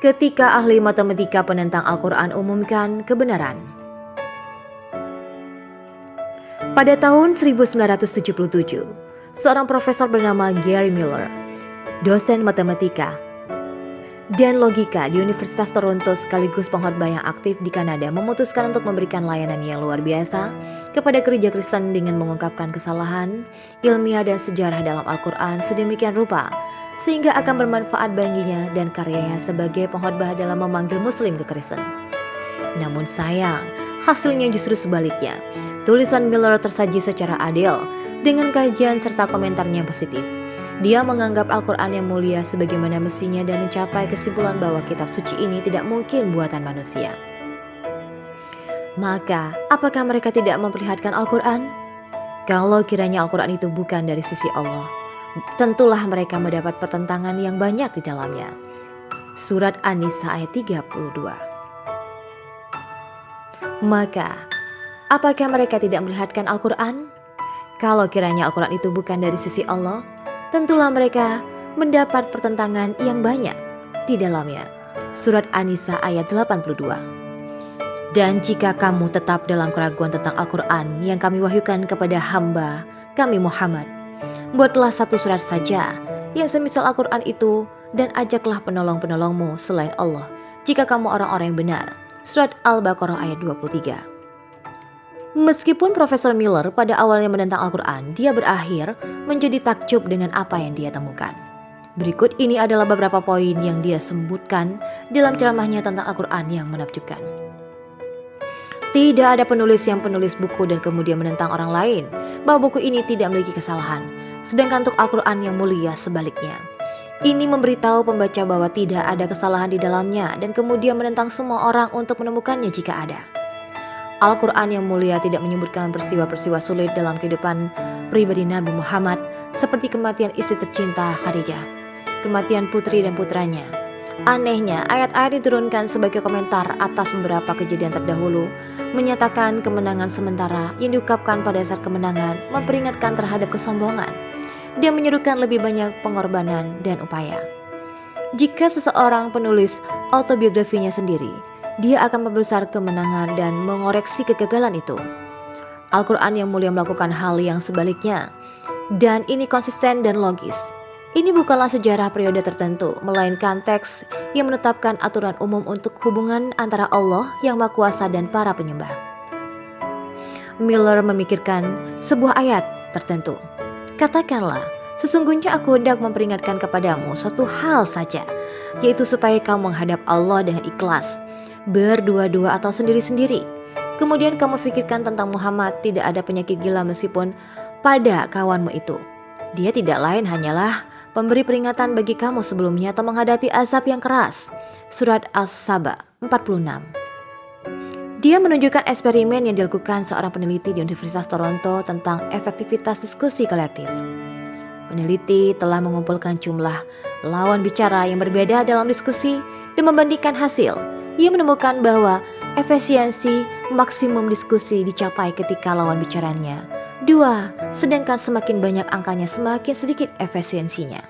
ketika ahli matematika penentang Al-Quran umumkan kebenaran. Pada tahun 1977, seorang profesor bernama Gary Miller, dosen matematika dan logika di Universitas Toronto sekaligus pengkhotbah yang aktif di Kanada, memutuskan untuk memberikan layanan yang luar biasa kepada gereja Kristen dengan mengungkapkan kesalahan ilmiah dan sejarah dalam Al-Quran sedemikian rupa sehingga akan bermanfaat baginya dan karyanya sebagai pengkhotbah dalam memanggil Muslim ke Kristen. Namun sayang, hasilnya justru sebaliknya. Tulisan Miller tersaji secara adil dengan kajian serta komentarnya yang positif. Dia menganggap Al-Quran yang mulia sebagaimana mestinya dan mencapai kesimpulan bahwa kitab suci ini tidak mungkin buatan manusia. Maka, apakah mereka tidak memperlihatkan Al-Quran? Kalau kiranya Al-Quran itu bukan dari sisi Allah, tentulah mereka mendapat pertentangan yang banyak di dalamnya. Surat An-Nisa ayat 32. Maka, apakah mereka tidak melihatkan Al-Quran? Kalau kiranya Al-Quran itu bukan dari sisi Allah, tentulah mereka mendapat pertentangan yang banyak di dalamnya. Surat An-Nisa ayat 82. Dan jika kamu tetap dalam keraguan tentang Al-Quran yang kami wahyukan kepada hamba kami Muhammad, buatlah satu surat saja yang semisal Al-Quran itu dan ajaklah penolong-penolongmu selain Allah jika kamu orang-orang yang benar. Surat Al-Baqarah ayat 23. Meskipun Profesor Miller pada awalnya menentang Al-Quran, dia berakhir menjadi takjub dengan apa yang dia temukan. Berikut ini adalah beberapa poin yang dia sebutkan dalam ceramahnya tentang Al-Quran yang menakjubkan. Tidak ada penulis yang penulis buku dan kemudian menentang orang lain bahwa buku ini tidak memiliki kesalahan, sedangkan untuk Al-Quran yang mulia sebaliknya. Ini memberitahu pembaca bahwa tidak ada kesalahan di dalamnya dan kemudian menentang semua orang untuk menemukannya jika ada. Al-Quran yang mulia tidak menyebutkan peristiwa-peristiwa sulit dalam kehidupan pribadi Nabi Muhammad seperti kematian istri tercinta Khadijah, kematian putri dan putranya. Anehnya, ayat-ayat diturunkan sebagai komentar atas beberapa kejadian terdahulu, menyatakan kemenangan sementara yang diungkapkan pada saat kemenangan, memperingatkan terhadap kesombongan, dan menyerukan lebih banyak pengorbanan dan upaya. Jika seseorang penulis autobiografinya sendiri, dia akan membesar kemenangan dan mengoreksi kegagalan itu. Al-Quran yang mulia melakukan hal yang sebaliknya, dan ini konsisten dan logis. Ini bukanlah sejarah periode tertentu, melainkan teks yang menetapkan aturan umum untuk hubungan antara Allah yang Maha Kuasa dan para penyembah. Miller memikirkan sebuah ayat tertentu. Katakanlah, sesungguhnya aku hendak memperingatkan kepadamu suatu hal saja, yaitu supaya kamu menghadap Allah dengan ikhlas, berdua-dua atau sendiri-sendiri. Kemudian kamu pikirkan tentang Muhammad, tidak ada penyakit gila meskipun pada kawanmu itu. Dia tidak lain hanyalah pemberi peringatan bagi kamu sebelumnya atau menghadapi azab yang keras. Surat As-Saba 46. Dia menunjukkan eksperimen yang dilakukan seorang peneliti di Universitas Toronto tentang efektivitas diskusi kolektif. Peneliti telah mengumpulkan jumlah lawan bicara yang berbeda dalam diskusi dan membandingkan hasil. Ia menemukan bahwa efisiensi maksimum diskusi dicapai ketika lawan bicaranya 2, sedangkan semakin banyak angkanya semakin sedikit efisiensinya.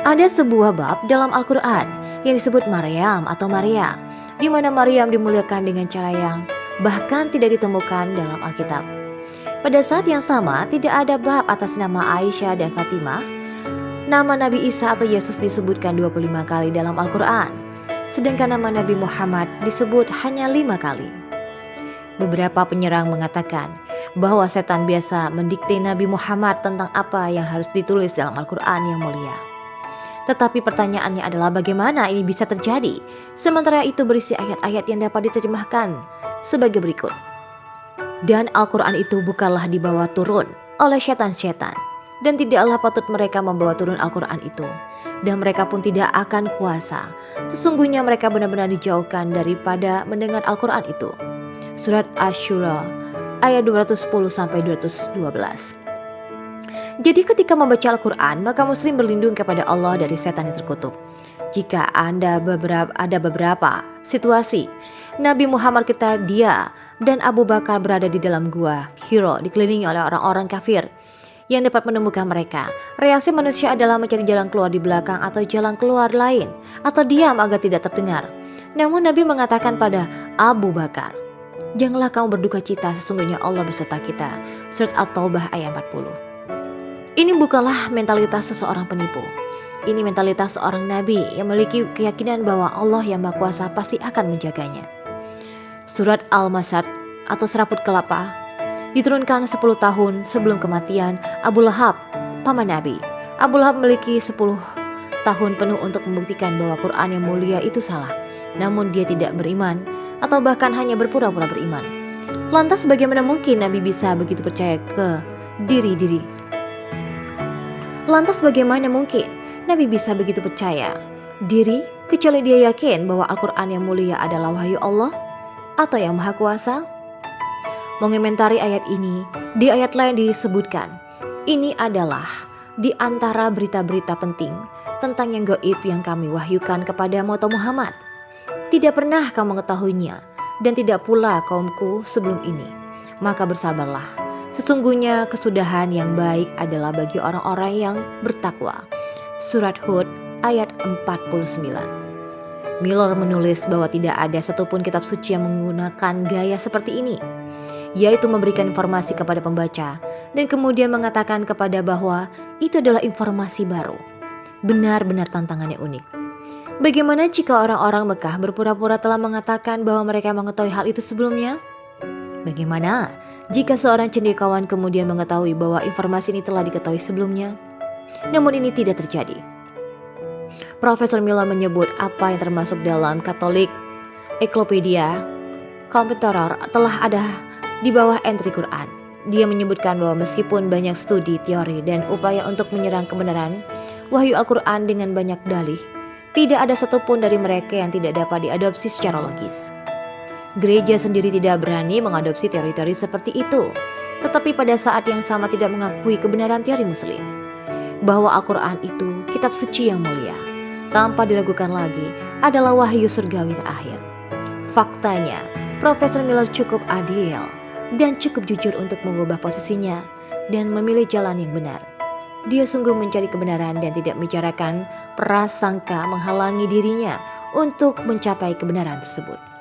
Ada sebuah bab dalam Al-Quran yang disebut Maryam atau Maria, di mana Maryam dimuliakan dengan cara yang bahkan tidak ditemukan dalam Alkitab. Pada saat yang sama, tidak ada bab atas nama Aisyah dan Fatimah. Nama Nabi Isa atau Yesus disebutkan 25 kali dalam Al-Quran, sedangkan nama Nabi Muhammad disebut hanya 5 kali. Beberapa penyerang mengatakan bahwa setan biasa mendikte Nabi Muhammad tentang apa yang harus ditulis dalam Al-Quran yang mulia. Tetapi pertanyaannya adalah bagaimana ini bisa terjadi, sementara itu berisi ayat-ayat yang dapat diterjemahkan sebagai berikut. Dan Al-Quran itu bukanlah dibawa turun oleh setan-setan, dan tidaklah patut mereka membawa turun Al-Quran itu, dan mereka pun tidak akan kuasa. Sesungguhnya mereka benar-benar dijauhkan daripada mendengar Al-Quran itu. Surat Asy-Syura ayat 210-212. Jadi ketika membaca Al-Quran, maka muslim berlindung kepada Allah dari setan yang terkutuk. Jika ada beberapa situasi, Nabi Muhammad kita, dia dan Abu Bakar berada di dalam gua Hiro dikelilingi oleh orang-orang kafir yang dapat menemukan mereka. Reaksi manusia adalah mencari jalan keluar di belakang atau jalan keluar lain, atau diam agar tidak terdengar. Namun Nabi mengatakan pada Abu Bakar, "Janganlah kamu berduka cita, sesungguhnya Allah beserta kita." Surat At-Taubah ayat 40. Ini bukanlah mentalitas seseorang penipu. Ini mentalitas seorang nabi yang memiliki keyakinan bahwa Allah yang Maha Kuasa pasti akan menjaganya. Surat Al-Masad atau seraput kelapa diturunkan 10 tahun sebelum kematian Abu Lahab, paman Nabi. Abu Lahab memiliki 10 tahun penuh untuk membuktikan bahwa Quran yang mulia itu salah. Namun dia tidak beriman atau bahkan hanya berpura-pura beriman. Lantas bagaimana mungkin Nabi bisa begitu percaya ke diri? Lantas bagaimana mungkin Nabi bisa begitu percaya diri kecuali dia yakin bahwa Al-Quran yang mulia adalah wahyu Allah atau yang Maha Kuasa? Mengomentari ayat ini, di ayat lain disebutkan, ini adalah di antara berita-berita penting tentang yang gaib yang kami wahyukan kepada Muhammad. Tidak pernah kamu mengetahuinya dan tidak pula kaumku sebelum ini. Maka bersabarlah. Sesungguhnya kesudahan yang baik adalah bagi orang-orang yang bertakwa. Surat Hud ayat 49. Miller menulis bahwa tidak ada satupun kitab suci yang menggunakan gaya seperti ini, yaitu memberikan informasi kepada pembaca dan kemudian mengatakan kepada bahwa itu adalah informasi baru. Benar-benar tantangan yang unik. Bagaimana jika orang-orang Mekah berpura-pura telah mengatakan bahwa mereka mengetahui hal itu sebelumnya? Bagaimana jika seorang cendekiawan kemudian mengetahui bahwa informasi ini telah diketahui sebelumnya? Namun ini tidak terjadi. Profesor Miller menyebut apa yang termasuk dalam Katolik Encyclopedia Comparator telah ada di bawah entry Quran. Dia menyebutkan bahwa meskipun banyak studi, teori, dan upaya untuk menyerang kebenaran wahyu Al-Quran dengan banyak dalih, tidak ada satupun dari mereka yang tidak dapat diadopsi secara logis. Gereja sendiri tidak berani mengadopsi teori-teori seperti itu, tetapi pada saat yang sama tidak mengakui kebenaran teori Muslim, bahwa Al-Quran itu kitab suci yang mulia, tanpa diragukan lagi adalah wahyu surgawi terakhir. Faktanya, Profesor Miller cukup adil dan cukup jujur untuk mengubah posisinya dan memilih jalan yang benar. Dia sungguh mencari kebenaran dan tidak membicarakan prasangka menghalangi dirinya untuk mencapai kebenaran tersebut.